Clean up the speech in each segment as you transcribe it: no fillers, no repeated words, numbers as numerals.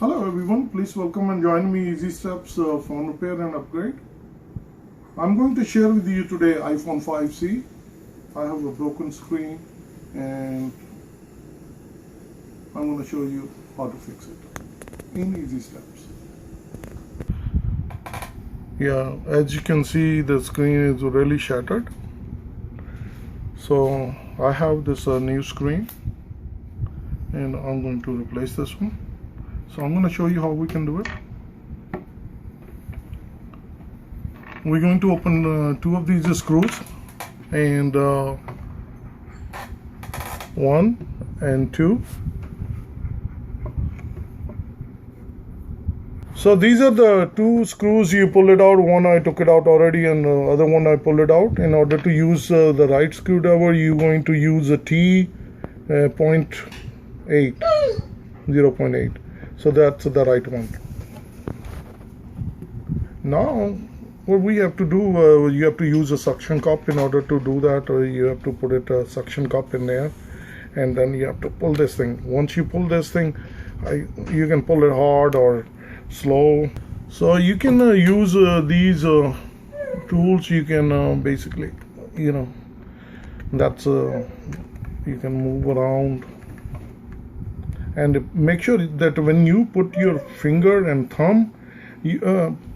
Hello everyone, please welcome and join me Easy Steps phone repair and upgrade. I'm going to share with you today iPhone 5C. I have a broken screen and I'm going to show you how to fix it in Easy Steps. Yeah, as you can see, the screen is really shattered. So I have this new screen and I'm going to replace this one. So I'm going to show you how we can do it. We're going to open two of these screws, and 1 and 2. So these are the two screws. You pull it out. One I took it out already, and the other one I pulled it out. In order to use the right screwdriver, you're going to use a T 0.8. So that's the right one. Now what we have to do, you have to use a suction cup in order to do that, or you have to put a suction cup in there, and then you have to pull this thing. Once you pull this thing, you can pull it hard or slow. So you can use these tools. You can basically, that's you can move around. And make sure that when you put your finger and thumb, you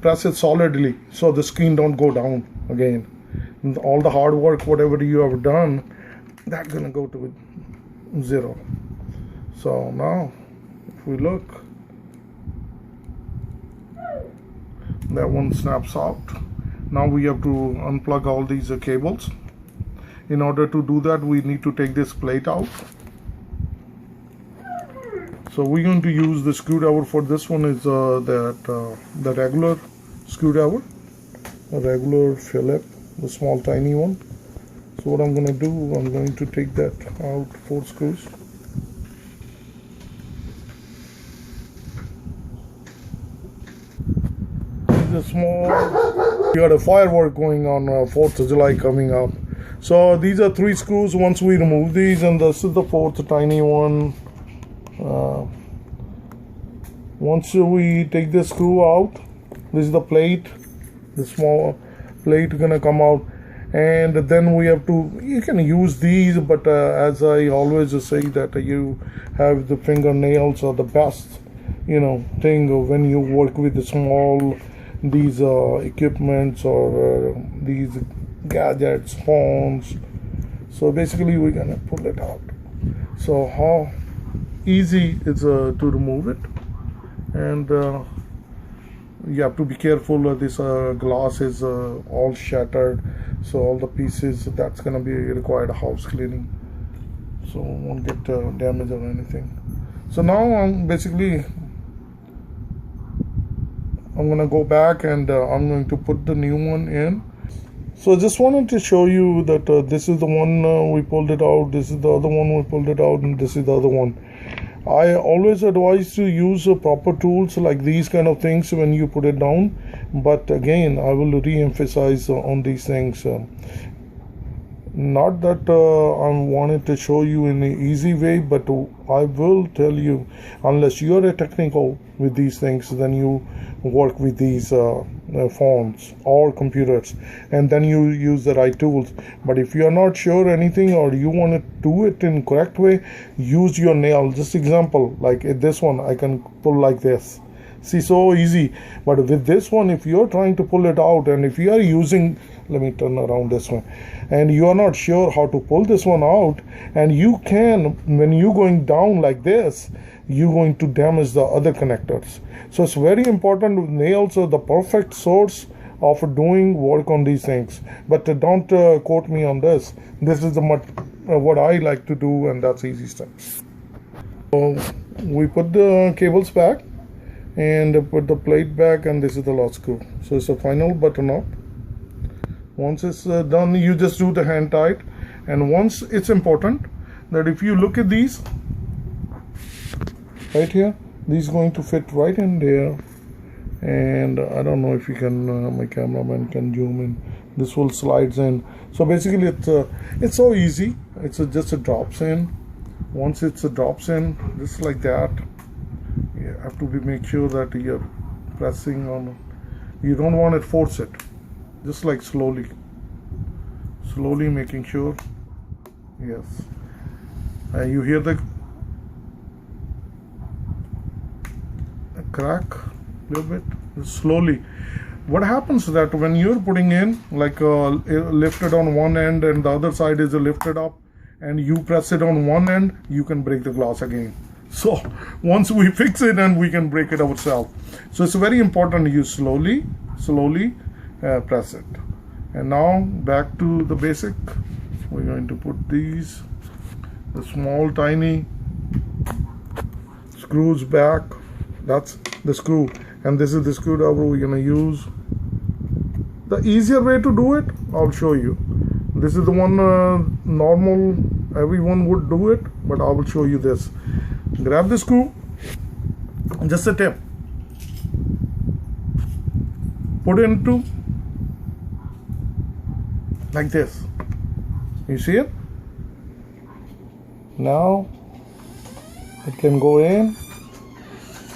press it solidly so the screen don't go down again. And all the hard work, whatever you have done, that's gonna go to 0. So now, if we look, that one snaps out. Now we have to unplug all these cables. In order to do that, we need to take this plate out. So we're going to use the screwdriver for this one is the regular screwdriver, a regular Phillip, the small tiny one. So what I'm going to do, I'm going to take that out, 4 screws. These are small. We got a firework going on 4th of July coming up. So these are 3 screws. Once we remove these, and this is the 4th tiny one. Once we take the screw out, this is the plate, the small plate gonna come out, and then we have to, you can use these, but as I always say that you have the fingernails are the best thing when you work with the small these equipments or these gadgets, phones. So basically we're gonna pull it out. So how easy is to remove it, and you have to be careful. This glass is all shattered, so all the pieces, that's gonna be required house cleaning, so won't get damage or anything. So now I'm gonna go back and I'm going to put the new one in. So I just wanted to show you that this is the one we pulled it out, this is the other one we pulled it out, and this is the other one. I always advise to use proper tools like these kind of things when you put it down, but again I will re-emphasize on these things. Not that I wanted to show you in an easy way, but I will tell you, unless you are a technical with these things, then you work with these phones or computers, and then you use the right tools. But if you are not sure anything, or you want to do it in correct way, use your nail. Just example, like this one, I can pull like this. See, so easy. But with this one, if you're trying to pull it out, and if you are using, let me turn around this one, and you are not sure how to pull this one out, and you can, when you're going down like this, you're going to damage the other connectors. So it's very important. Nails are the perfect source of doing work on these things. But don't quote me on this. This is what I like to do, and that's easy steps. So we put the cables back and put the plate back, and this is the last screw. So it's a final button up. Once it's done, you just do the hand tight. And once, it's important that if you look at these right here, these going to fit right in there, and I don't know if you can, my cameraman can zoom in. This will slides in. So basically it's so easy. It's just a drops in. Once it's a drops in, just like that, You have to make sure that you're pressing on. You don't want to force it, just like slowly making sure. Yes, you hear the crack a little bit. Slowly. What happens is that when you're putting in, like lifted on one end and the other side is lifted up, and you press it on one end, you can break the glass again. So once we fix it, and we can break it ourselves. So it's very important you slowly press it. And now back to the basic. We're going to put these, the small tiny screws back. That's the screw, and this is the screwdriver we're going to use. The easier way to do it, I'll show you. This is the one normal, everyone would do it, but I will show you this. Grab the screw, just a tip, put it into like this. You see it? Now it can go in,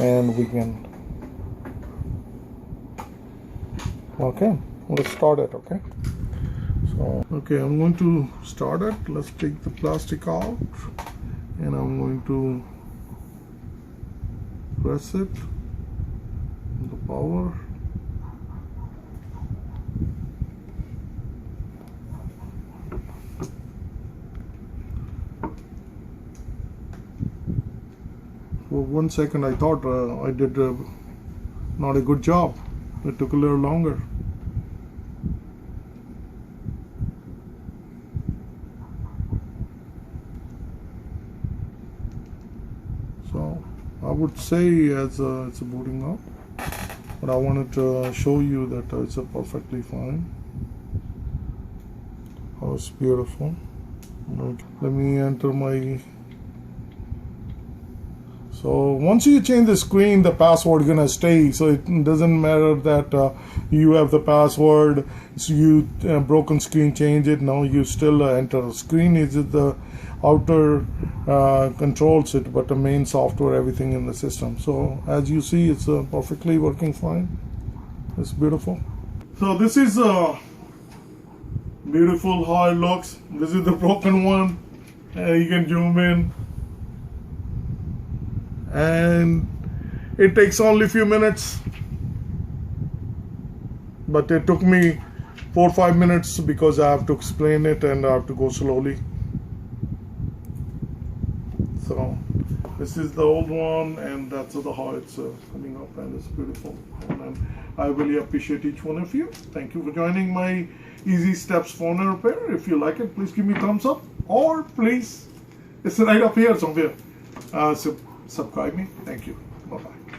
and we can, okay, let's start it. Okay, so okay, I'm going to start it. Let's take the plastic out, and I'm going to press it, the power. For 1 second I thought I did not a good job. It took a little longer. So I would say as it's booting up, but I wanted to show you that it's perfectly fine. Oh, it's beautiful. Okay. Let me enter my. So once you change the screen, the password is gonna stay. So it doesn't matter that you have the password. So you broken screen, change it. Now you still enter. Screen is the outer controls it, but the main software, everything in the system. So as you see, it's perfectly working fine. It's beautiful. So this is beautiful how it looks. This is the broken one. You can zoom in. And it takes only a few minutes, but it took me 4 or 5 minutes because I have to explain it and I have to go slowly. So this is the old one, and that's how it's coming up, and it's beautiful. And I really appreciate each one of you. Thank you for joining my Easy Steps phone repair. If you like it, please give me a thumbs up, or please, it's right up here somewhere. Subscribe me. Thank you. Bye-bye.